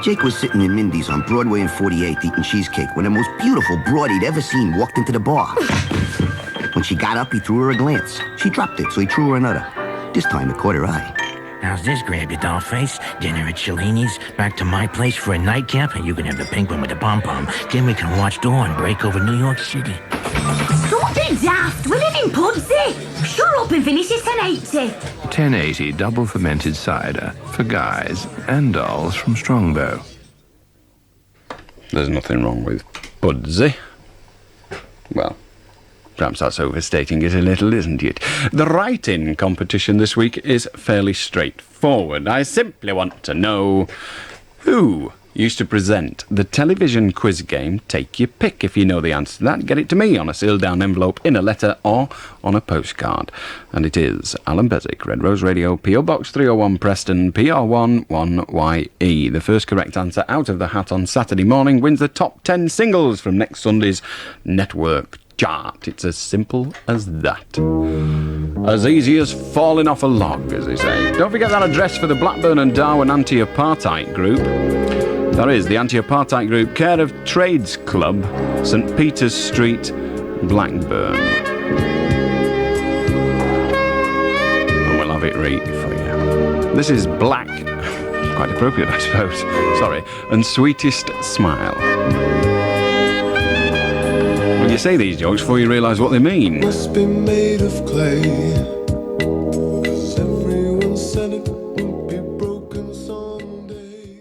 Jake was sitting in Mindy's on Broadway and 48th eating cheesecake when the most beautiful broad he'd ever seen walked into the bar. When she got up, he threw her a glance. She dropped it, so he threw her another. This time it caught her eye. How's this, grab your doll face? Dinner at Cellini's, back to my place for a nightcap, and you can have the pink one with the pom-pom. Then we can watch Dawn break over New York City. Don't be daft. We live in Pudsey. Shut up and finish it 1080. 1080 double fermented cider for guys and dolls from Strongbow. There's nothing wrong with Pudsey. Well, perhaps that's overstating it a little, isn't it? The write-in competition this week is fairly straightforward. I simply want to know who used to present the television quiz game Take Your Pick. If you know the answer to that, get it to me on a sealed-down envelope, in a letter, or on a postcard. And it is Allan Beswick, Red Rose Radio, P.O. Box 301 Preston, PR1 1YE. The first correct answer out of the hat on Saturday morning wins the top 10 singles from next Sunday's network chart. It's as simple as that. As easy as falling off a log, as they say. Don't forget that address for the Blackburn and Darwen Anti-Apartheid Group. That is the Anti-Apartheid Group, care of Trades Club, St Peter's Street, Blackburn. And we'll have it read for you. This is Black, quite appropriate I suppose, sorry, and Sweetest Smile. When you say these jokes before you realise what they mean. Must be made of clay. 'Cause everyone said it would be broken someday.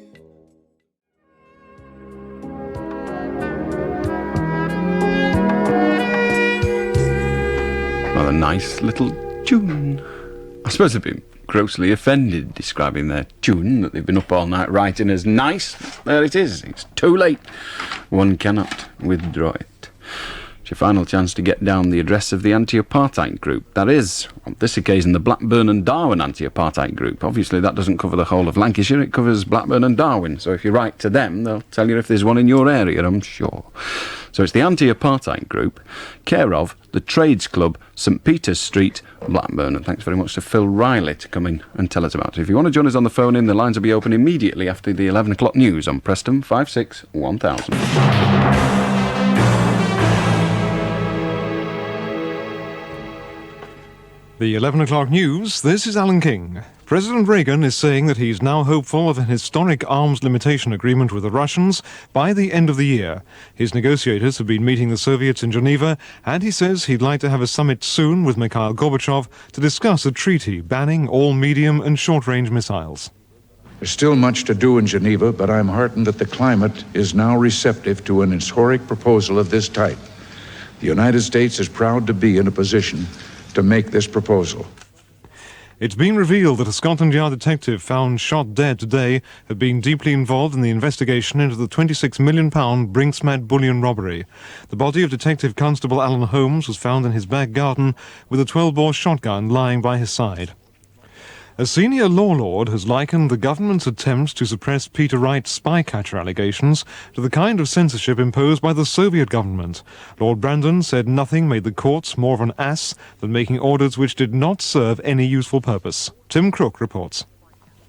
Rather nice little tune. I suppose they've been grossly offended describing their tune that they've been up all night writing as nice. There it is. It's too late. One cannot withdraw it. It's your final chance to get down the address of the Anti-Apartheid Group. That is, on this occasion, the Blackburn and Darwen Anti-Apartheid Group. Obviously, that doesn't cover the whole of Lancashire. It covers Blackburn and Darwen. So if you write to them, they'll tell you if there's one in your area, I'm sure. So it's the Anti-Apartheid Group, care of the Trades Club, St Peter's Street, Blackburn. And thanks very much to Phil Riley to come in and tell us about it. If you want to join us on the phone in, the lines will be open immediately after the 11 o'clock news on Preston 56 1000. The 11 o'clock news, this is Alan King. President Reagan is saying that he's now hopeful of an historic arms limitation agreement with the Russians by the end of the year. His negotiators have been meeting the Soviets in Geneva, and he says he'd like to have a summit soon with Mikhail Gorbachev to discuss a treaty banning all medium and short-range missiles. There's still much to do in Geneva, but I'm heartened that the climate is now receptive to an historic proposal of this type. The United States is proud to be in a position to make this proposal. It's been revealed that a Scotland Yard detective found shot dead today had been deeply involved in the investigation into the £26 million Brinksmed bullion robbery. The body of Detective Constable Alan Holmes was found in his back garden with a 12-bore shotgun lying by his side. A senior law lord has likened the government's attempts to suppress Peter Wright's spycatcher allegations to the kind of censorship imposed by the Soviet government. Lord Brandon said nothing made the courts more of an ass than making orders which did not serve any useful purpose. Tim Crook reports.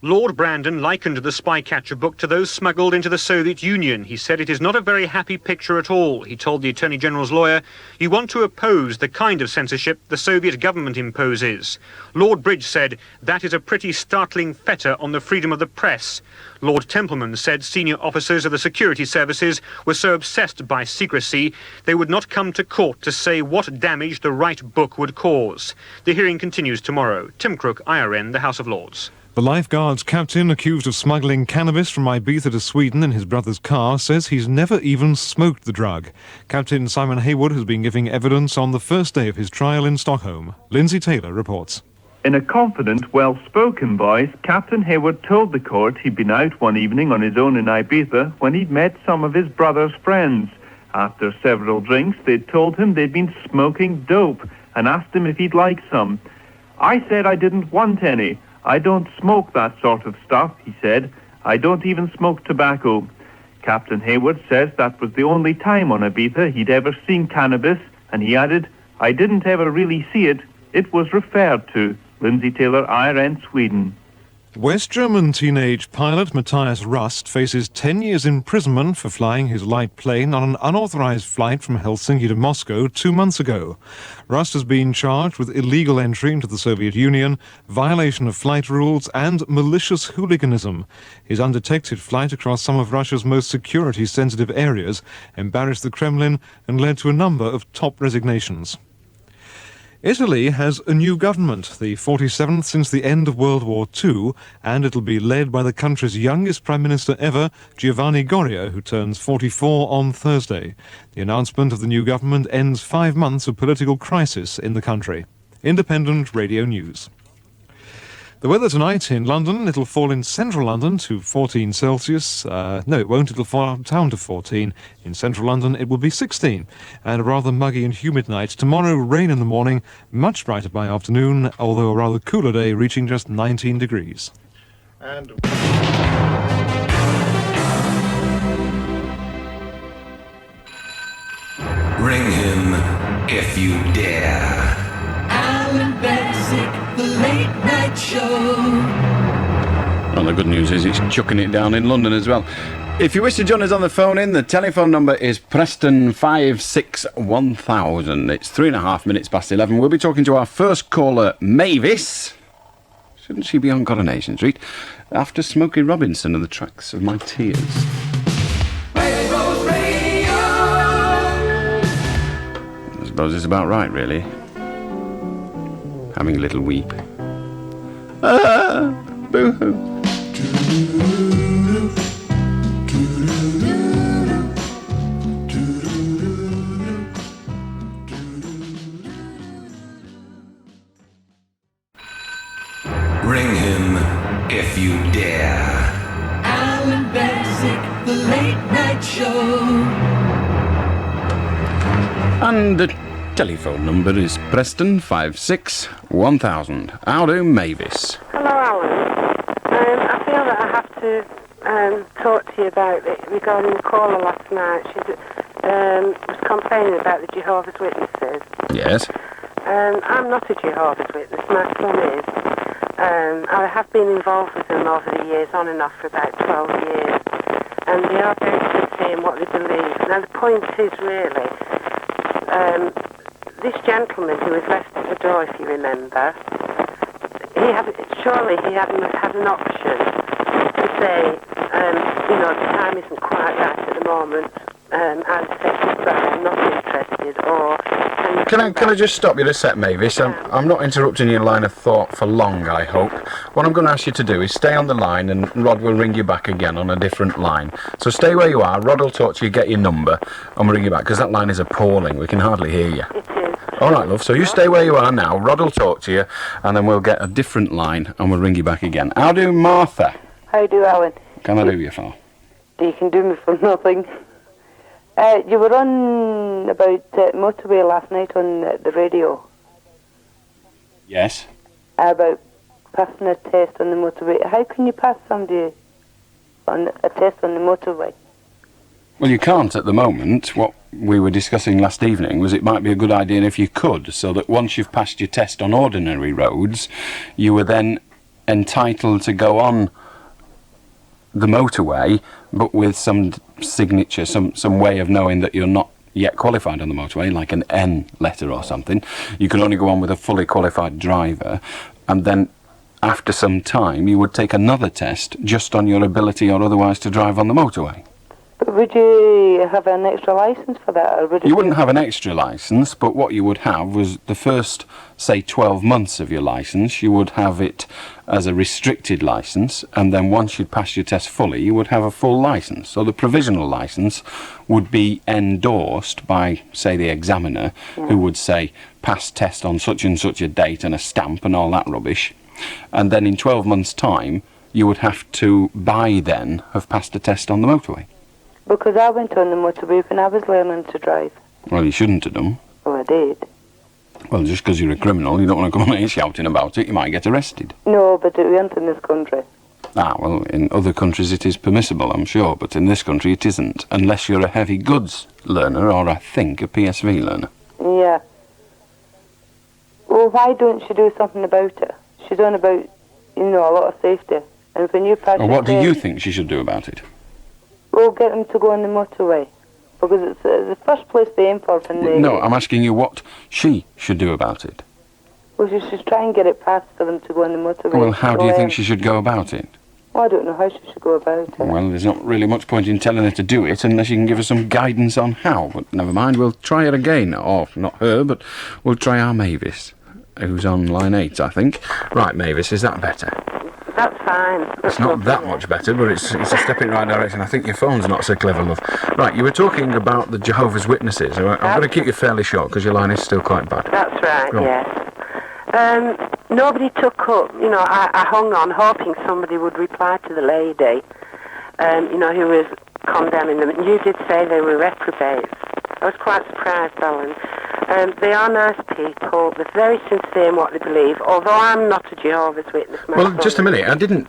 Lord Brandon likened the Spycatcher book to those smuggled into the Soviet Union. He said it is not a very happy picture at all. He told the Attorney General's lawyer, "You want to oppose the kind of censorship the Soviet government imposes." Lord Bridge said, "That is a pretty startling fetter on the freedom of the press." Lord Templeman said senior officers of the security services were so obsessed by secrecy they would not come to court to say what damage the Wright book would cause. The hearing continues tomorrow. Tim Crook, IRN, the House of Lords. The lifeguards captain accused of smuggling cannabis from Ibiza to Sweden in his brother's car says he's never even smoked the drug. Captain Simon Haywood has been giving evidence on the first day of his trial in Stockholm. Lindsay Taylor reports. In a confident, well-spoken voice, Captain Haywood told the court he'd been out one evening on his own in Ibiza when he'd met some of his brother's friends. After several drinks, they'd told him they'd been smoking dope and asked him if he'd like some. "I said I didn't want any. I don't smoke that sort of stuff," he said. "I don't even smoke tobacco." Captain Haywood says that was the only time on Ibiza he'd ever seen cannabis, and he added, "I didn't ever really see it. It was referred to." Lindsay Taylor, IRN, Sweden. West German teenage pilot Matthias Rust faces 10 years imprisonment for flying his light plane on an unauthorized flight from Helsinki to Moscow 2 months ago. Rust has been charged with illegal entry into the Soviet Union, violation of flight rules, and malicious hooliganism. His undetected flight across some of Russia's most security-sensitive areas embarrassed the Kremlin and led to a number of top resignations. Italy has a new government, the 47th since the end of World War II, and it'll be led by the country's youngest Prime Minister ever, Giovanni Goria, who turns 44 on Thursday. The announcement of the new government ends 5 months of political crisis in the country. Independent Radio News. The weather tonight in London, it'll fall in central London to 14 Celsius. No, it won't. It'll fall down to 14. In central London, it will be 16. And a rather muggy and humid night. Tomorrow, rain in the morning, much brighter by afternoon, although a rather cooler day, reaching just 19 degrees. And ring him if you dare. Allan Beswick, the late night show. Well, the good news is it's chucking it down in London as well. If you wish to join us on the phone in, the telephone number is Preston 561,000. It's 3.5 minutes past 11. We'll be talking to our first caller, Mavis. Shouldn't she be on Coronation Street? After Smokey Robinson and the Tracks of My Tears. I suppose it's about right, really. Having a little weep. Boo-hoo. Ring him if you dare. Allan Beswick, the late night show. And the telephone number is Preston 561,000. How do, Mavis? Hello, Alan. I feel that I have to talk to you about it regarding the caller last night. She was complaining about the Jehovah's Witnesses. Yes. I'm not a Jehovah's Witness. My son is. I have been involved with them over the years, on and off for about 12 years. And they are very sincere in what they believe. Now, the point is really, this gentleman who was left at the door, if you remember, surely he hadn't had an option to say, the time isn't quite right at the moment. I'd say goodbye, I'm not interested, or... Can I just stop you a sec, Mavis? I'm not interrupting your line of thought for long, I hope. What I'm going to ask you to do is stay on the line and Rod will ring you back again on a different line. So stay where you are, Rod will talk to you, get your number, and we'll ring you back, because that line is appalling. We can hardly hear you. It is. All right, love, so you stay where you are now, Rod will talk to you, and then we'll get a different line and we'll ring you back again. How do, Martha? How do, Alan? Can I do you for? You can do me for nothing. You were on about motorway last night on the radio. Yes. About passing a test on the motorway. How can you pass somebody on a test on the motorway? Well, you can't at the moment. What we were discussing last evening was it might be a good idea if you could, so that once you've passed your test on ordinary roads, you were then entitled to go on the motorway, but with some signature, some way of knowing that you're not yet qualified on the motorway, like an N letter or something. You could only go on with a fully qualified driver, and then after some time you would take another test just on your ability or otherwise to drive on the motorway. But would you have an extra licence for that? Or would you wouldn't have an extra licence, but what you would have was the first, say, 12 months of your licence, you would have it as a restricted licence, and then once you'd passed your test fully, you would have a full licence. So the provisional licence would be endorsed by, say, the examiner, who would say, pass test on such and such a date and a stamp and all that rubbish. And then in 12 months' time, you would have to, by then, have passed a test on the motorway. Because I went on the motorway when I was learning to drive. Well, you shouldn't have done. Well, I did. Well, just because you're a criminal, you don't want to come on here shouting about it, you might get arrested. No, but it wasn't in this country. Ah, well, in other countries it is permissible, I'm sure, but in this country it isn't, unless you're a heavy goods learner or, I think, a PSV learner. Yeah. Well, why don't she do something about it? She's on about a lot of safety. And if a new patch Well, what do you think she should do about it? We'll get them to go on the motorway. Because it's the first place they aim for when they... No, I'm asking you what she should do about it. Well, she should try and get it passed for them to go on the motorway. Well, how do you think she should go about it? Well, I don't know how she should go about it. Well, there's not really much point in telling her to do it unless you can give us some guidance on how. But never mind, we'll try her again. Or, not her, but we'll try our Mavis, who's on line 8, I think. Right, Mavis, is that better? That's fine. It's not that much better, but it's a step in the right direction. I think your phone's not so clever, love. Right, you were talking about the Jehovah's Witnesses. I'm going to keep you fairly short, because your line is still quite bad. That's right, Go on. yes. Nobody took up, I hung on hoping somebody would reply to the lady, who was condemning them. And you did say they were reprobates. I was quite surprised, Alan. They are nice people. They're very sincere in what they believe, although I'm not a Jehovah's Witness myself. Well, just a minute. I didn't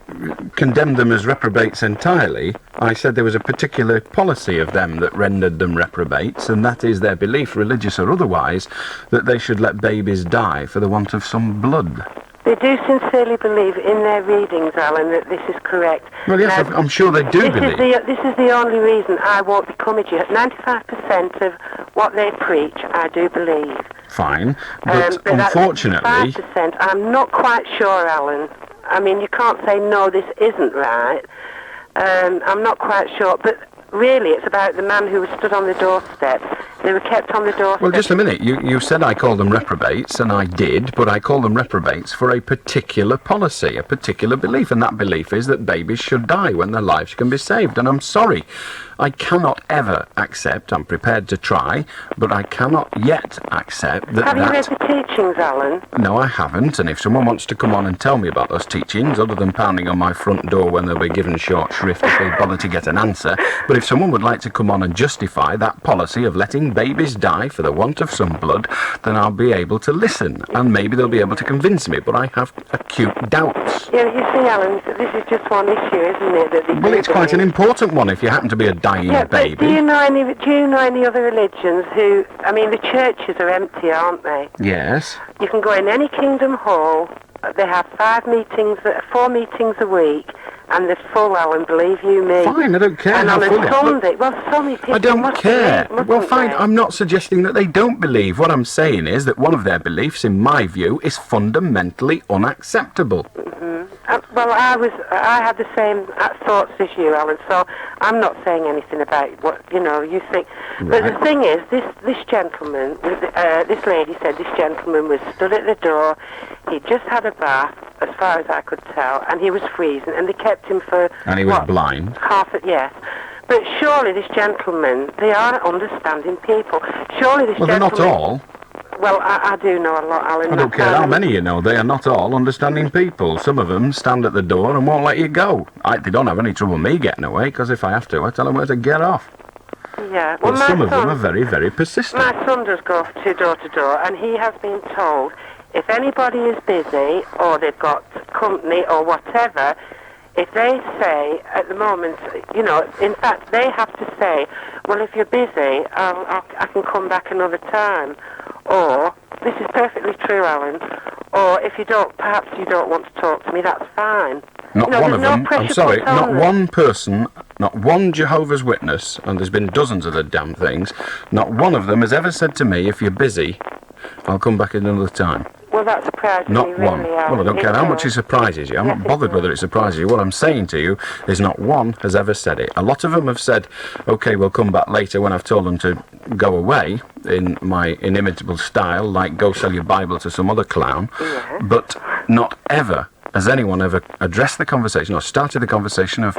condemn them as reprobates entirely. I said there was a particular policy of them that rendered them reprobates, and that is their belief, religious or otherwise, that they should let babies die for the want of some blood. They do sincerely believe in their readings, Alan, that this is correct. Well, yes, Now, I'm sure they do believe. This is the only reason I won't become a Jehovah. 95% of what they preach, I do believe. Fine, but unfortunately... 5%, I'm not quite sure, Alan. I mean, you can't say, no, this isn't right. I'm not quite sure, but really it's about the man who was stood on the doorstep. They were kept on the doorstep. Well, just a minute. You said I called them reprobates, and I did, but I call them reprobates for a particular policy, a particular belief, and that belief is that babies should die when their lives can be saved. And I'm sorry, I cannot ever accept, I'm prepared to try, but I cannot yet accept that... Have you read the teachings, Alan? No, I haven't, and if someone wants to come on and tell me about those teachings, other than pounding on my front door when they'll be given short shrift if they bother to get an answer, but if someone would like to come on and justify that policy of letting babies die for the want of some blood, then I'll be able to listen, and maybe they'll be able to convince me, but I have acute doubts. Yeah, you see, Alan, this is just one issue, isn't it? That Well, it's quite an important one if you happen to be a dying baby. But do you know any other religions who... I mean, the churches are empty, aren't they? Yes. You can go in any kingdom hall. They have 4 meetings a week, and they're full, Alan, believe you me. Fine, I don't care and how on full a they are, Sunday, well, so many people I don't must care. believe, Well, mustn't fine, they? I'm not suggesting that they don't believe. What I'm saying is that one of their beliefs, in my view, is fundamentally unacceptable. Well, I had the same thoughts as you, Alan, so I'm not saying anything about what, you think. But the thing is, this gentleman, this lady said this gentleman was stood at the door, he'd just had a bath, as far as I could tell, and he was freezing, and they kept him for... And he was blind. Yes. But surely this gentleman, they are understanding people. Surely this Well, they're gentleman... not all. Well, I do know a lot, Alan. I don't care how many you know, they are not all understanding people. Some of them stand at the door and won't let you go. They don't have any trouble me getting away, because if I have to, I tell them where to get off. Yeah. Well, But some of them are very, very persistent. My son does go door to door, and he has been told if anybody is busy or they've got company or whatever, if they say at the moment, in fact, they have to say, well, if you're busy, I can come back another time. Or, this is perfectly true, Alan, or if you don't, perhaps you don't want to talk to me, that's fine. Not one of them, I'm sorry, not them. one person, not one Jehovah's Witness, and there's been dozens of the damn things, not one of them has ever said to me, if you're busy, I'll come back at another time. Well, that surprises me, Not really, one. Alan. Well, I don't care how much it surprises you. I'm not bothered whether it surprises you. What I'm saying to you is not one has ever said it. A lot of them have said, OK, we'll come back later when I've told them to go away in my inimitable style, like go sell your Bible to some other clown. Yeah. But not ever has anyone ever addressed the conversation or started the conversation of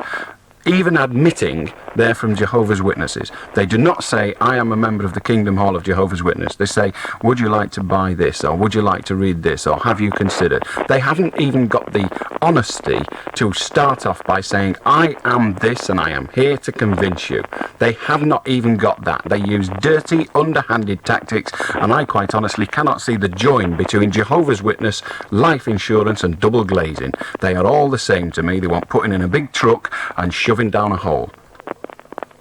even admitting they're from Jehovah's Witnesses. They do not say, I am a member of the Kingdom Hall of Jehovah's Witness. They say, would you like to buy this, or would you like to read this, or have you considered? They haven't even got the honesty to start off by saying, I am this and I am here to convince you. They have not even got that. They use dirty, underhanded tactics, and I quite honestly cannot see the join between Jehovah's Witness, life insurance and double glazing. They are all the same to me. They want putting in a big truck and shoving down a hole.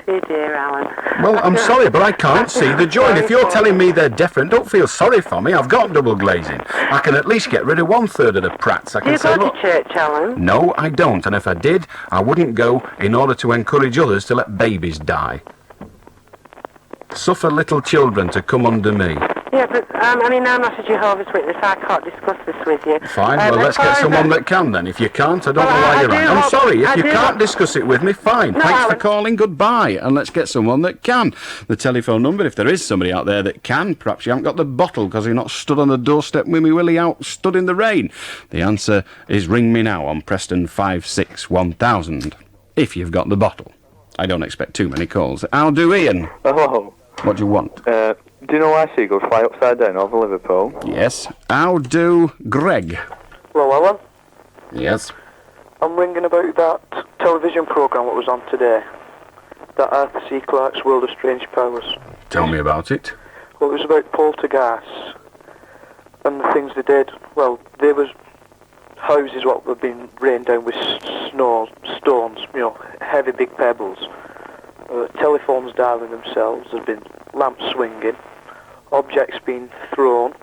To dear, dear Alan. Well, I'm sorry, but I can't see the joint. If you're telling me they're different, don't feel sorry for me. I've got double glazing. I can at least get rid of 1/3 of the prats. I Do can you say, go look. to church, Alan? No, I don't. And if I did, I wouldn't go in order to encourage others to let babies die. Suffer little children to come under me. Yeah, but, I mean, I'm not a Jehovah's Witness. I can't discuss this with you. Fine, well, let's get someone that can then. If you can't, I don't know why you're right. I'm sorry, if you can't discuss it with me, fine. Thanks for calling, goodbye. And let's get someone that can. The telephone number, if there is somebody out there that can, perhaps you haven't got the bottle because you're not stood on the doorstep with me Willie out, stood in the rain. The answer is ring me now on Preston 561,000, if you've got the bottle. I don't expect too many calls. I'll do Ian. Hello. What do you want? Do you know why seagulls fly upside down over Liverpool? Yes. I'll do Greg. Hello, Alan. Yes. I'm ringing about that television programme that was on today. That Arthur C. Clarke's World of Strange Powers. Tell me about it. Well, it was about poltergeists and the things they did. Well, there was houses what were being rained down with stones, heavy big pebbles. Telephones dialing themselves, there's been lamps swinging, objects being thrown.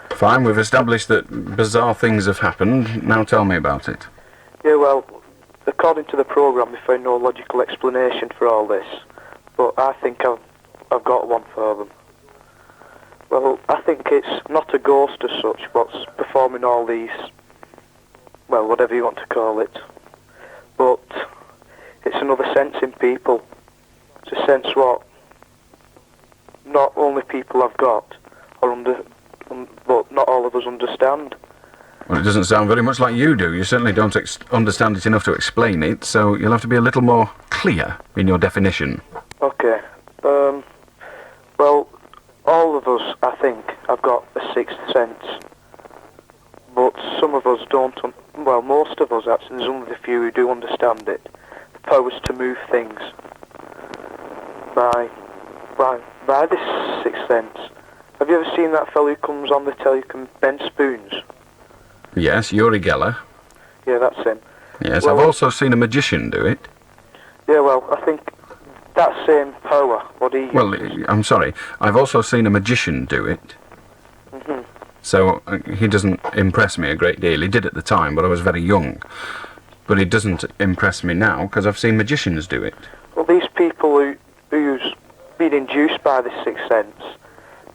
Fine, we've established that bizarre things have happened. Now tell me about it. Yeah, well, according to the programme, they found no logical explanation for all this. But I think I've got one for them. Well, I think it's not a ghost as such, what's performing all these, well, whatever you want to call it. But it's another sense in people. It's a sense what not only people have got, but not all of us understand. Well, it doesn't sound very much like you do. You certainly don't understand it enough to explain it, so you'll have to be a little more clear in your definition. Okay. Well, all of us, I think, have got a sixth sense. But some of us don't, well, most of us, actually, there's only the few who do understand it. The powers to move things. By this sixth sense. Have you ever seen that fellow who comes on the telly who can bend spoons? Yes, Uri Geller. Yeah, that's him. Yes, well, I've also seen a magician do it. Yeah, well, I think that same power, what he... Well, I'm sorry, I've also seen a magician do it. Mm-hmm. So he doesn't impress me a great deal. He did at the time, but I was very young. But he doesn't impress me now, because I've seen magicians do it. Well, these people who's been induced by this sixth sense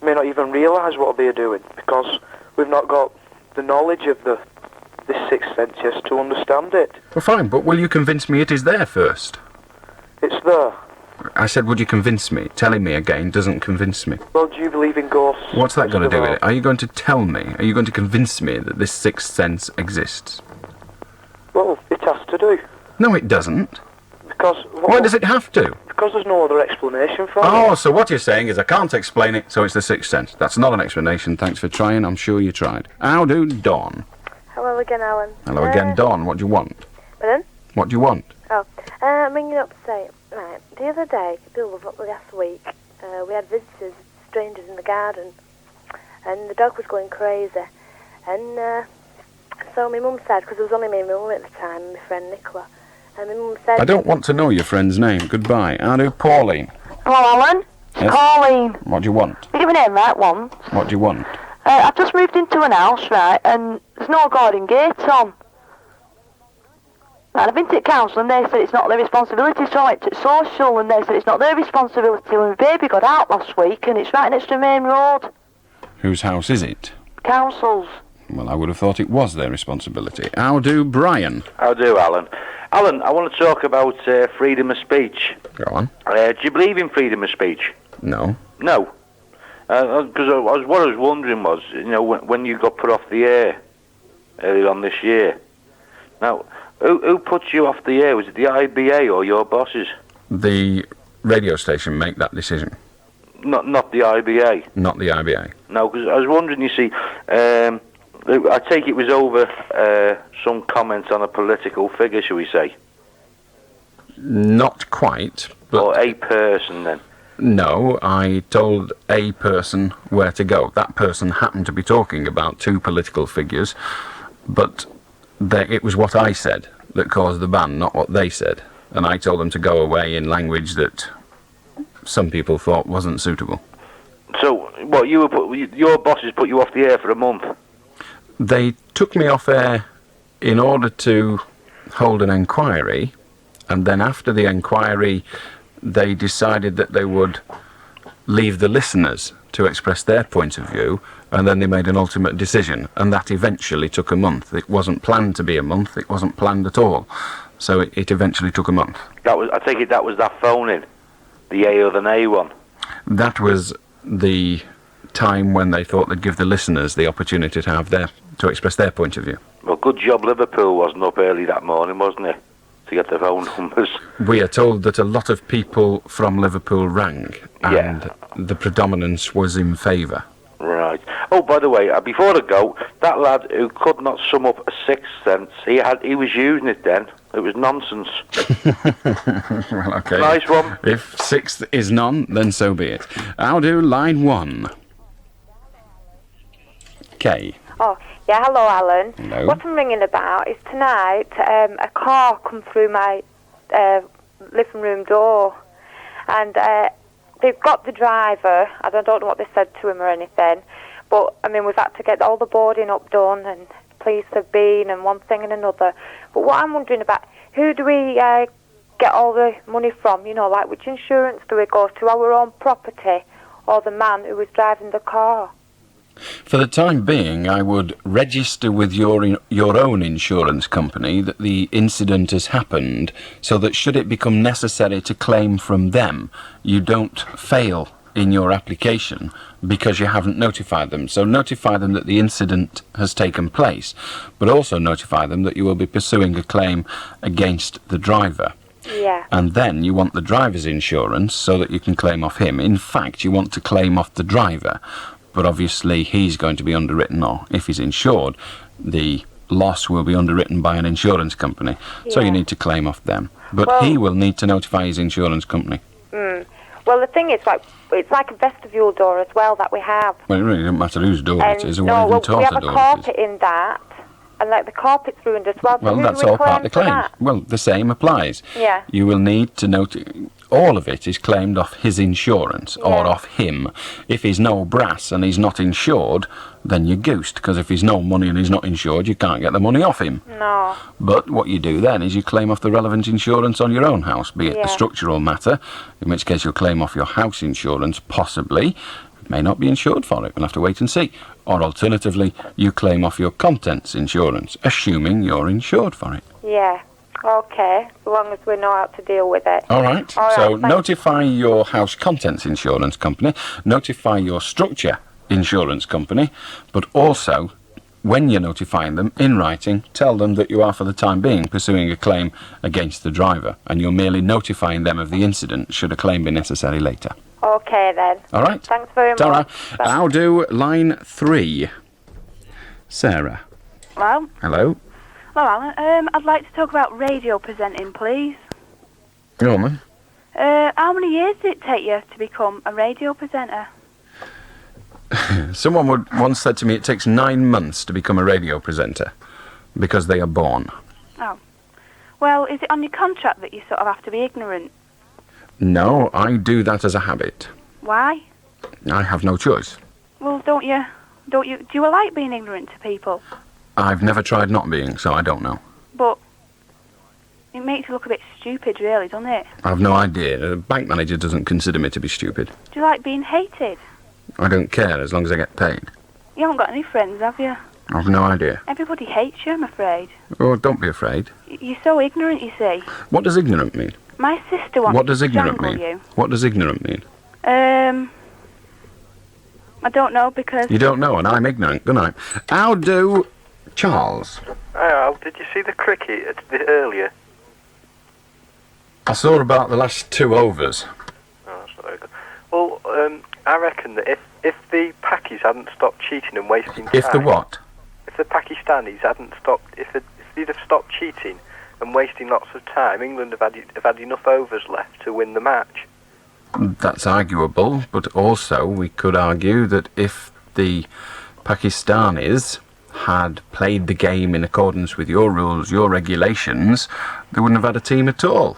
may not even realise what they're doing, because we've not got the knowledge of this sixth sense yet to understand it. Well, fine, but will you convince me it is there first? It's there. I said, would you convince me? Telling me again doesn't convince me. Well, do you believe in ghosts? What's that going to do with it? Are you going to tell me? Are you going to convince me that this sixth sense exists? Well, it has to do. No, it doesn't. Because... Why does it have to? Because there's no other explanation for it. Oh, so what you're saying is I can't explain it, so it's the sixth sense. That's not an explanation. Thanks for trying. I'm sure you tried. How do, Dawn? Hello again, Alan. Hello again, Dawn. What do you want? Pardon? What do you want? Oh, I'm ringing up to say, right, the other day, last week, we had visitors, strangers in the garden, and the dog was going crazy. And so my mum said, because it was only me and my mum at the time, and my friend Nicola, and my mum said... I don't want to know your friend's name. Goodbye. How do, Pauline? Hello, Alan. Yes? Pauline. What do you want? You give me name right once. What do you want? I've just moved into an house, right, and there's no garden gate on. And I've been to the council and they said it's not their responsibility, so I went to social and they said it's not their responsibility. When my baby got out last week and it's right next to the main road. Whose house is it? Council's. Well, I would have thought it was their responsibility. How do, Brian? How do, Alan? Alan, I want to talk about freedom of speech. Go on. Do you believe in freedom of speech? No. No. Because what I was wondering was, when you got put off the air earlier on this year. Now, who put you off the air? Was it the IBA or your bosses? The radio station make that decision. Not the IBA? Not the IBA. No, because I was wondering, you see, I take it was over some comments on a political figure, shall we say? Not quite, but... Or a person, then? No, I told a person where to go. That person happened to be talking about two political figures, but it was what I said that caused the ban, not what they said. And I told them to go away in language that some people thought wasn't suitable. So, what, your bosses put you off the air for a month? They took me off air in order to hold an enquiry, and then after the enquiry, they decided that they would leave the listeners to express their point of view, and then they made an ultimate decision, and that eventually took a month. It wasn't planned to be a month, it wasn't planned at all, so it eventually took a month. I take it that was that phone-in, the A or the Nay one? That was the time when they thought they'd give the listeners the opportunity to express their point of view. Well, good job Liverpool wasn't up early that morning, wasn't it? To get the phone numbers. We are told that a lot of people from Liverpool rang, and the predominance was in favour. Right. Oh, by the way, before I go, that lad who could not sum up a sixth sense, he was using it then. It was nonsense. Well, okay. Nice one. If sixth is none, then so be it. I'll do line 1. Kay. Oh, yeah, hello, Alan. Hello. What I'm ringing about is tonight, a car come through my living room door, and they've got the driver. I don't know what they said to him or anything, but, I mean, we've had to get all the boarding up done, and police have been, and one thing and another. But what I'm wondering about, who do we get all the money from? You know, like, which insurance do we go to, our own property, or the man who was driving the car? For the time being, I would register with your own insurance company that the incident has happened, so that should it become necessary to claim from them, you don't fail in your application because you haven't notified them. So notify them that the incident has taken place, but also notify them that you will be pursuing a claim against the driver. Yeah. And then you want the driver's insurance so that you can claim off him. In fact, you want to claim off the driver, but obviously he's going to be underwritten, or if he's insured, the loss will be underwritten by an insurance company. So you need to claim off them. But he will need to notify his insurance company. Well, the thing is, like, it's like a vestibule door as well that we have. Well, it really doesn't matter whose door it is or no, what even we have door a it is. carpet in that, and like the carpet's ruined as well. Well, so that's who do we all part of the for claim. that? Well, the same applies. Yeah. You will need to note all of it is claimed off his insurance or off him. If he's no brass and he's not insured, then you're goosed, because if he's no money and he's not insured, you can't get the money off him. No. But what you do then is you claim off the relevant insurance on your own house, be it the structural matter, in which case you'll claim off your house insurance, possibly. It may not be insured for it, we'll have to wait and see. Or alternatively, you claim off your contents insurance, assuming you're insured for it. Yeah. Okay, as long as we know how to deal with it. All right. So notify your house contents insurance company, notify your structure insurance company, but also, when you're notifying them in writing, tell them that you are for the time being pursuing a claim against the driver, and you're merely notifying them of the incident should a claim be necessary later. Okay then. All right. Thanks very much. Ta-ra. I'll do line 3. Sarah. Hello? Hello. Hello, Alan. I'd like to talk about radio presenting, please. Go on, then. How many years did it take you to become a radio presenter? Someone once said to me it takes 9 months to become a radio presenter because they are born. Oh. Well, is it on your contract that you sort of have to be ignorant? No, I do that as a habit. Why? I have no choice. Well, do you like being ignorant to people? I've never tried not being, so I don't know. But it makes you look a bit stupid, really, doesn't it? I've no idea. A bank manager doesn't consider me to be stupid. Do you like being hated? I don't care as long as I get paid. You haven't got any friends, have you? I've no idea. Everybody hates you, I'm afraid. Oh, don't be afraid. You're so ignorant, you see. What does ignorant mean? My sister wants What does to ignorant strangle mean? you. What does ignorant mean? I don't know, because... You don't know, and I'm ignorant, good night. I'll do Charles. Hi, Al. Did you see the cricket earlier? I saw about the last 2 overs. Oh, that's not very good. Well, I reckon that if the Pakis hadn't stopped cheating and wasting time... If the what? If the Pakistanis hadn't stopped... If they'd have stopped cheating and wasting lots of time, England have had enough overs left to win the match. That's arguable, but also we could argue that if the Pakistanis had played the game in accordance with your rules, your regulations, they wouldn't have had a team at all.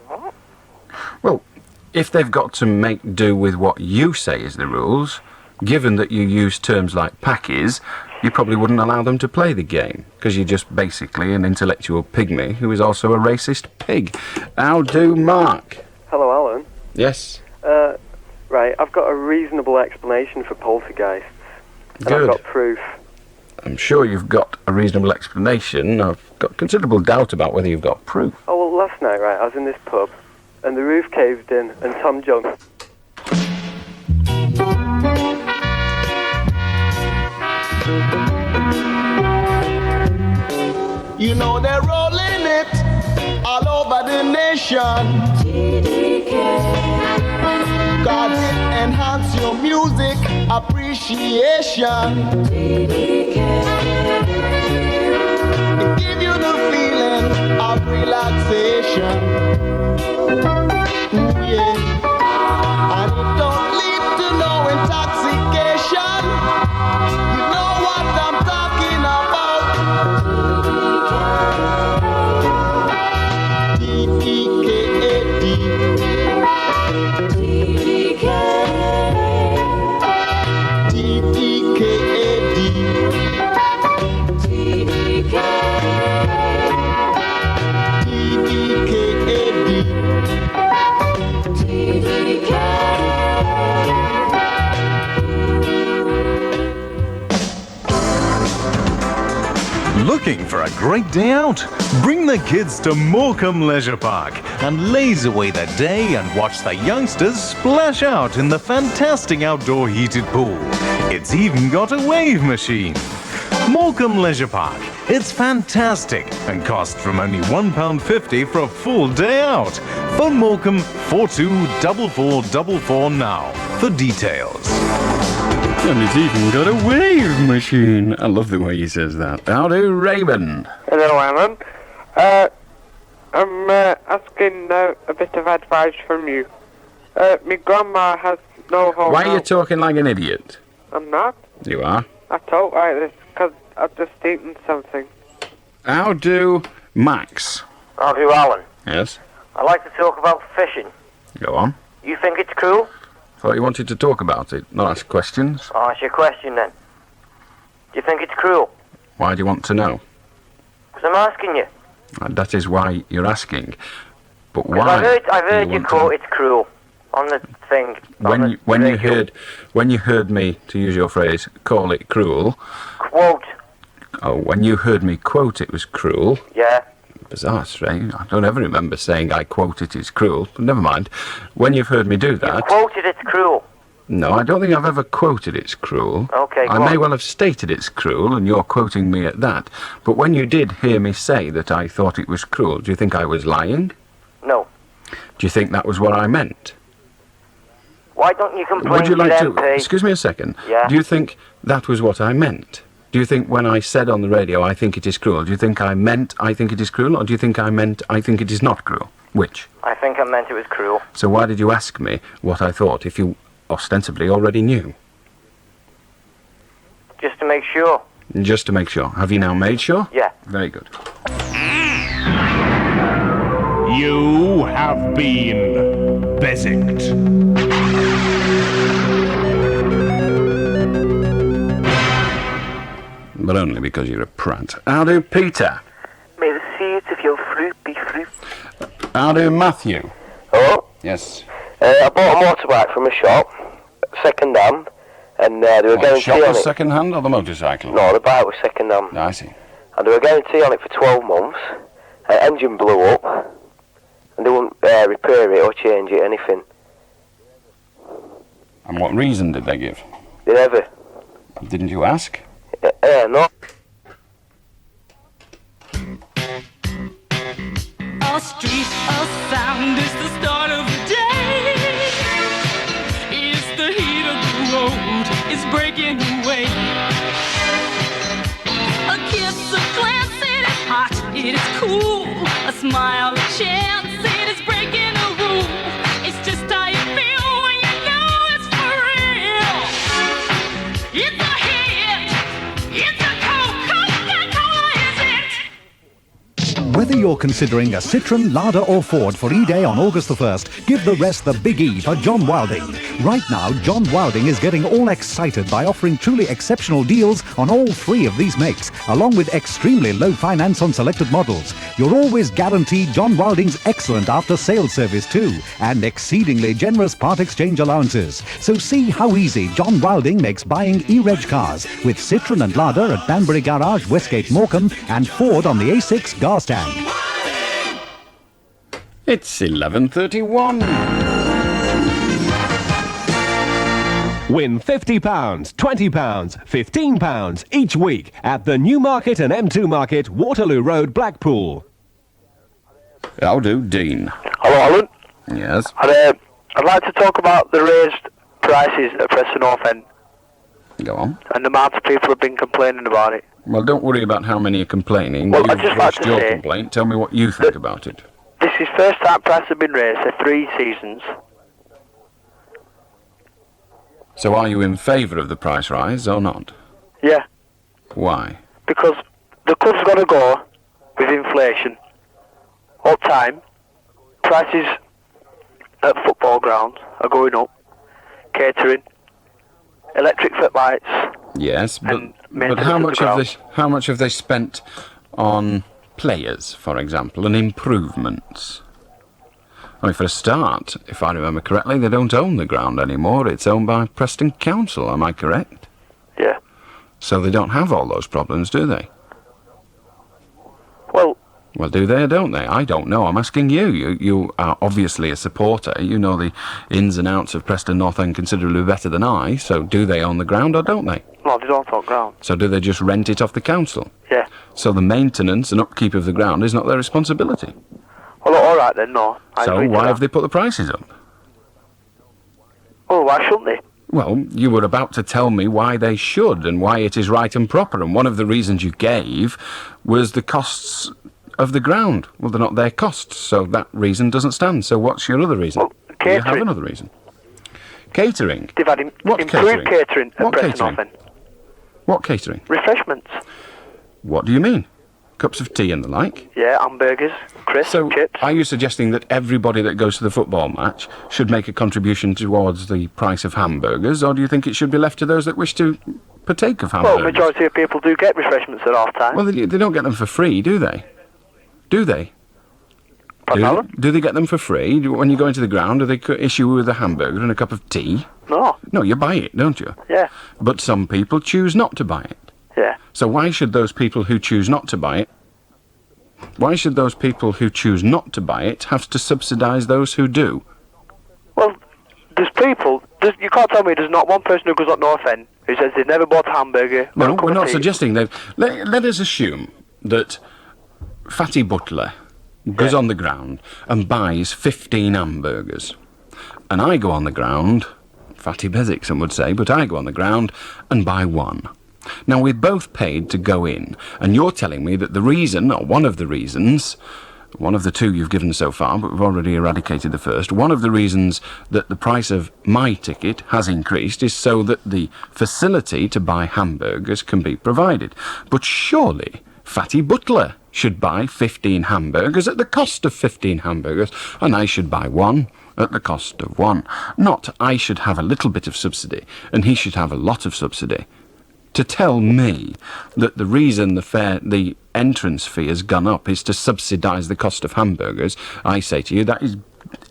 What? Well, if they've got to make do with what you say is the rules, given that you use terms like packies, you probably wouldn't allow them to play the game, because you're just basically an intellectual pygmy who is also a racist pig. How do, Mark? Hello, Alan. Yes? Right, I've got a reasonable explanation for poltergeists. And Good. I've got proof. I'm sure you've got a reasonable explanation. I've got considerable doubt about whether you've got proof. Oh, well, last night, right, I was in this pub, and the roof caved in, and Tom Jones... You know they're rolling it all over the nation. God, it enhance your music appreciation. It give you the feeling of relaxation. Ooh, yeah. And it don't lead to no intoxication. You know what I'm talking about. D-E-K-A-D. Looking for a great day out? Bring the kids to Morecambe Leisure Park and laze away the day and watch the youngsters splash out in the fantastic outdoor heated pool. It's even got a wave machine. Morecambe Leisure Park. It's fantastic and costs from only £1.50 for a full day out. Phone Morecambe 424444 now for details. And it's even got a wave machine. I love the way he says that. How do, Raymond? Hello, Alan. I'm asking a bit of advice from you. My grandma has no home. Why are you talking like an idiot? I'm not. You are. I talk like this because I've just eaten something. How do, Max? How do, Alan? Yes? I'd like to talk about fishing. Go on. You think it's cool? Thought you wanted to talk about it, not ask questions. I'll ask you a question then. Do you think it's cruel? Why do you want to know? Because I'm asking you. That is why you're asking. But Because why? I've heard you quote it's cruel on the thing. When you heard me, to use your phrase, call it cruel. Quote. Oh, when you heard me quote it was cruel. Yeah. Bizarre, strange. I don't ever remember saying I quote it is cruel. But never mind. When you've heard me do that... You quoted it's cruel. No, I don't think I've ever quoted it's cruel. Okay, I may well have stated it's cruel, and you're quoting me at that. But when you did hear me say that I thought it was cruel, do you think I was lying? No. Do you think that was what I meant? Why don't you complain Would you to like the to... MP? Excuse me a second. Yeah. Do you think that was what I meant? Do you think when I said on the radio, I think it is cruel, do you think I meant I think it is cruel, or do you think I meant I think it is not cruel? Which? I think I meant it was cruel. So why did you ask me what I thought if you ostensibly already knew? Just to make sure. Just to make sure. Have you now made sure? Yeah. Very good. You have been Beswicked. But only because you're a prat. How do, Peter? May the seeds of your fruit be fruit. How do, Matthew? Hello? Yes. I bought a motorbike from a shop, second hand, and there were What, guarantee shop on was it. second hand or the motorcycle? No, the bike was second hand. I see. And there were guarantee on it for 12 months. Engine blew up, and they wouldn't repair it or change it, anything. And what reason did they give? They never. Didn't you ask? No. A street, a sound is the start of the day. It's the heat of the road, it's breaking away. A kiss, a glance, it is hot, it is cool. A smile, a chance, it is breaking a rule. It's just how you feel when you know it's for real. It's a hit, it's a Coca-Cola, is it? Whether you're considering a Citroen, Lada or Ford for E-Day on August the 1st, give the rest the big E for John Wilding. Right now, John Wilding is getting all excited by offering truly exceptional deals on all 3 of these makes, along with extremely low finance on selected models. You're always guaranteed John Wilding's excellent after-sales service too, and exceedingly generous part exchange allowances. So see how easy John Wilding makes buying E-Reg cars with Citroen and Lada at Banbury Garage, Westgate Morecambe, and Ford on the A6 Garstang. It's 11:31. Win £50, £20, £15 each week at the Newmarket and M2 Market, Waterloo Road, Blackpool. How do, Dean? Hello, Alan. Yes? I'd like to talk about the raised prices at Preston North End. Go on. And the amount of people have been complaining about it. Well, don't worry about how many are complaining. Well, You've I'd just like voiced to your say complaint. Tell me what you think about it. This is first time prices have been raised for 3 seasons. So are you in favour of the price rise or not? Yeah, Why? because the club's got to go with inflation. All the time, prices at football grounds are going up. Catering, electric footlights. Yes, but maintenance how of much the have ground. how much have they spent on players, for example, and improvements? I mean, for a start, if I remember correctly, they don't own the ground anymore. It's owned by Preston Council, am I correct? Yeah. So they don't have all those problems, do they? Well, do they or don't they? I don't know. I'm asking you. You are obviously a supporter. You know the ins and outs of Preston North End considerably better than I. So do they own the ground or don't they? no, they don't own ground. So do they just rent it off the council? Yeah. So the maintenance and upkeep of the ground is not their responsibility. Well, all right then, no. I So agree to why that. have they put the prices up? Oh, why shouldn't they? Well, you were about to tell me why they should and why it is right and proper, and one of the reasons you gave was the costs of the ground. Well, they're not their costs, so that reason doesn't stand. So what's your other reason? Do you have catering. another reason? Catering? They've had What improved catering at What Preston catering? North End. What catering? Refreshments. What do you mean? Cups of tea and the like? Yeah, hamburgers, crisps, So, chips. are you suggesting that everybody that goes to the football match should make a contribution towards the price of hamburgers, or do you think it should be left to those that wish to partake of Well, hamburgers? majority of people do get refreshments at half time. Well, they don't get them for free, do they? Do they? Pardon? Do they get them for free? When you go into the ground, do they issue you with a hamburger and a cup of tea? No. No, you buy it, don't you? Yeah. But some people choose not to buy it. Yeah. So why should those people who choose not to buy it, have to subsidise those who do? Well, there's people. You can't tell me there's not one person who goes up North End who says they've never bought a hamburger. or No, a cup we're of not tea. suggesting they've... Let us assume that Fatty Butler goes on the ground and buys 15 hamburgers. And I go on the ground, Fatty Beswick some would say, but I go on the ground and buy one. Now, we've both paid to go in, and you're telling me that the reason, or one of the reasons, one of the two you've given so far, but we've already eradicated the first, one of the reasons that the price of my ticket has increased is so that the facility to buy hamburgers can be provided. But surely Fatty Butler should buy 15 hamburgers at the cost of 15 hamburgers, and I should buy one at the cost of one. Not I should have a little bit of subsidy, and he should have a lot of subsidy. To tell me that the reason the entrance fee has gone up is to subsidise the cost of hamburgers, I say to you that is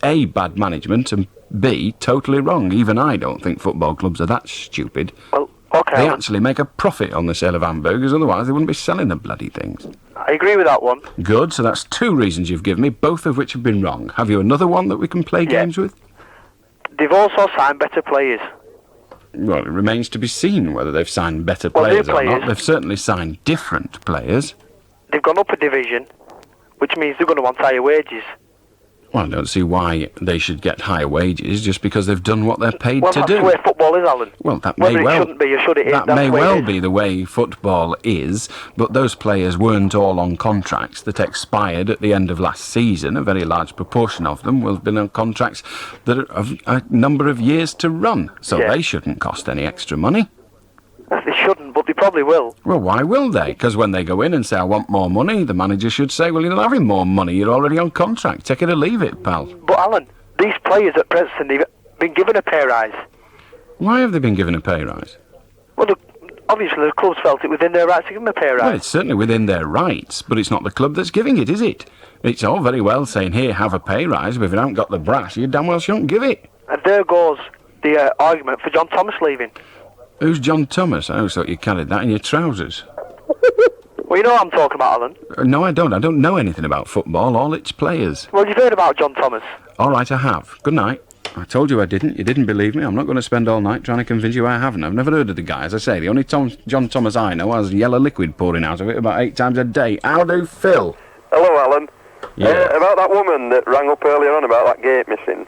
A, bad management, and B, totally wrong. Even I don't think football clubs are that stupid. Well, okay. They actually make a profit on the sale of hamburgers, otherwise they wouldn't be selling the bloody things. I agree with that one. Good, so that's 2 reasons you've given me, both of which have been wrong. Have you another one that we can play games with? They've also signed better players. Well, it remains to be seen whether they've signed better Well, new players or not. players. They've certainly signed different players. They've gone up a division, which means they're going to want higher wages. Well, I don't see why they should get higher wages just because they've done what they're paid Well, to that's do. the way football is, Alan. Well, that Whether may it well shouldn't be or should it is, that that's may the way it well is. be the way football is, but those players weren't all on contracts that expired at the end of last season. A very large proportion of them will have been on contracts that have a number of years to run, so Yeah. they shouldn't cost any extra money. They shouldn't, but but they probably will. Well, why will they? Because when they go in and say, I want more money, the manager should say, well, you're not having more money, you're already on contract. Take it or leave it, pal. But, Alan, these players at Preston, they've been given a pay rise. Why have they been given a pay rise? Well, obviously the club's felt it within their rights to give them a pay rise. Well, it's certainly within their rights, but it's not the club that's giving it, is it? It's all very well saying, here, have a pay rise, but if you haven't got the brass, you damn well shouldn't give it. And there goes the argument for John Thomas leaving. Who's John Thomas? I always thought you carried that in your trousers. Well, you know what I'm talking about, Alan. No, I don't. I don't know anything about football, all its players. Well, you've heard about John Thomas. All right, I have. Good night. I told you I didn't. You didn't believe me. I'm not going to spend all night trying to convince you I haven't. I've never heard of the guy. As I say, the only John Thomas I know has yellow liquid pouring out of it about 8 times a day. How do, Phil? Hello, Alan. Yeah. About that woman that rang up earlier on about that gate missing.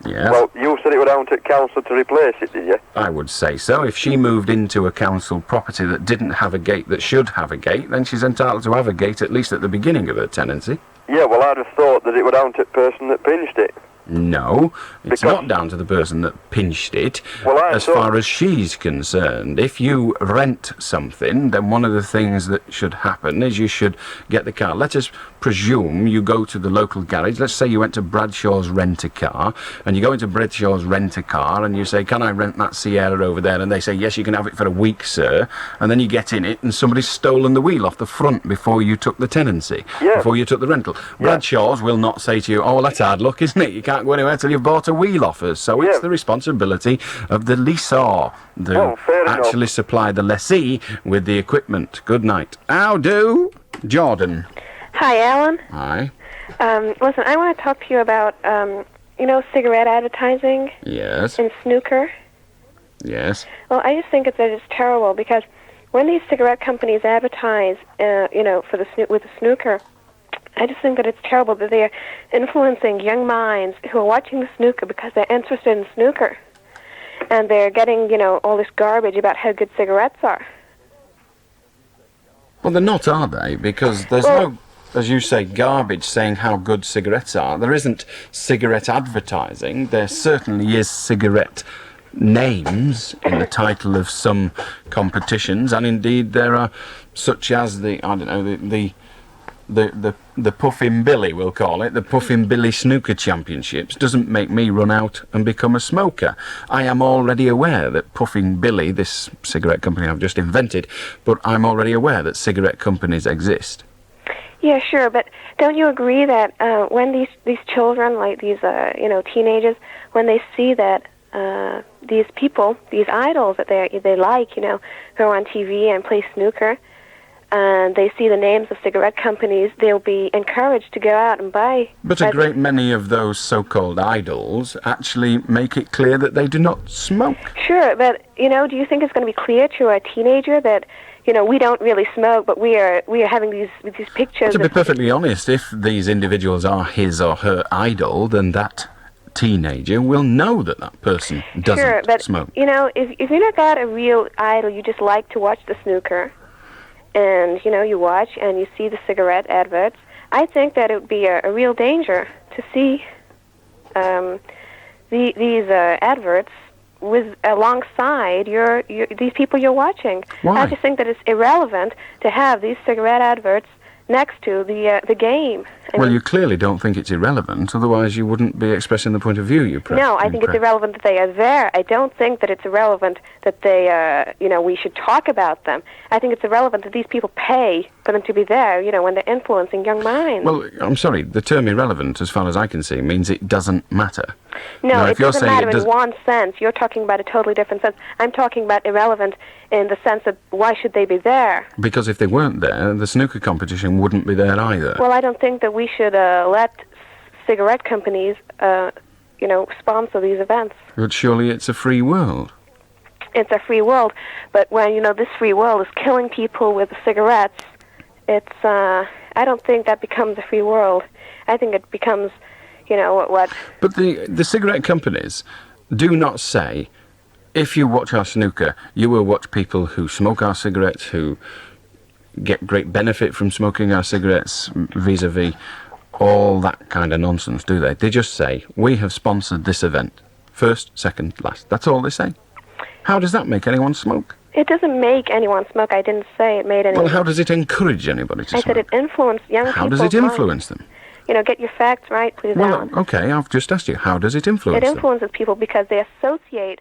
Yeah. Well, you said it were down to council to replace it, did you? I would say so. If she moved into a council property that didn't have a gate that should have a gate, then she's entitled to have a gate at least at the beginning of her tenancy. Yeah, well, I'd have thought that it were down to the person that pinched it. No, it's not down to the person that pinched it. Well, as far as she's concerned, if you rent something, then one of the things that should happen is you should get the car. Let us presume you go to the local garage. Let's say you went to Bradshaw's Rent-A-Car, and you go into Bradshaw's Rent-A-Car, and you say, can I rent that Sierra over there? And they say, yes, you can have it for a week, sir. And then you get in it, and somebody's stolen the wheel off the front before you took the tenancy, before you took the rental. Bradshaw's will not say to you, oh, well, that's hard luck, isn't it? You can't go anywhere till you've bought a wheel off us. So it's the responsibility of the lessor to actually supply the lessee with the equipment. Good night. How do? Jordan. Hi, Alan. Hi. Listen, I want to talk to you about, cigarette advertising. Yes. In snooker. Yes. Well, I just think it's terrible because when these cigarette companies advertise, for with the snooker, I just think that it's terrible that they're influencing young minds who are watching the snooker because they're interested in snooker. And they're getting, all this garbage about how good cigarettes are. Well, they're not, are they? Because there's no, as you say, garbage saying how good cigarettes are. There isn't cigarette advertising. There certainly is cigarette names in the title of some competitions, and indeed there are such as the Puffin Billy, we'll call it, the Puffin Billy Snooker Championships, doesn't make me run out and become a smoker. I am already aware that Puffin Billy, this cigarette company I've just invented, but I'm already aware that cigarette companies exist. Yeah, sure, but don't you agree that when these children, like these teenagers, when they see that these people, these idols that they like, who are on TV and play snooker, and they see the names of cigarette companies, they'll be encouraged to go out and buy. But a great many of those so-called idols actually make it clear that they do not smoke. Sure, but, do you think it's going to be clear to a teenager that, we don't really smoke, but we are having these pictures? To be perfectly honest, if these individuals are his or her idol, then that teenager will know that person doesn't smoke. If you're not got a real idol, you just like to watch the snooker, and, you watch and you see the cigarette adverts, I think that it would be a real danger to see these adverts alongside these people you're watching. Why? I just think that it's irrelevant to have these cigarette adverts next to the game. Well, you clearly don't think it's irrelevant, otherwise you wouldn't be expressing the point of view you press. No, I think it's irrelevant that they are there. I don't think that it's irrelevant that they, we should talk about them. I think it's irrelevant that these people pay for them to be there, when they're influencing young minds. Well, I'm sorry, the term irrelevant, as far as I can see, means it doesn't matter. No, it doesn't matter in one sense. You're talking about a totally different sense. I'm talking about irrelevant in the sense of why should they be there? Because if they weren't there, the snooker competition wouldn't be there either. Well, I don't think that we should let cigarette companies, sponsor these events. But surely it's a free world. It's a free world, but when, this free world is killing people with cigarettes, it's, I don't think that becomes a free world. I think it becomes, what... But the cigarette companies do not say, if you watch our snooker, you will watch people who smoke our cigarettes, who get great benefit from smoking our cigarettes, vis-a-vis all that kind of nonsense, do they? They just say, we have sponsored this event. First, second, last. That's all they say. How does that make anyone smoke? It doesn't make anyone smoke. I didn't say it made anyone. Well, how does it encourage anybody to I smoke? said it influenced young people. How does it influence them? You know, get your facts right, please, Well, Alan. okay, I've just asked you, how does it influence It them? influences people because they associate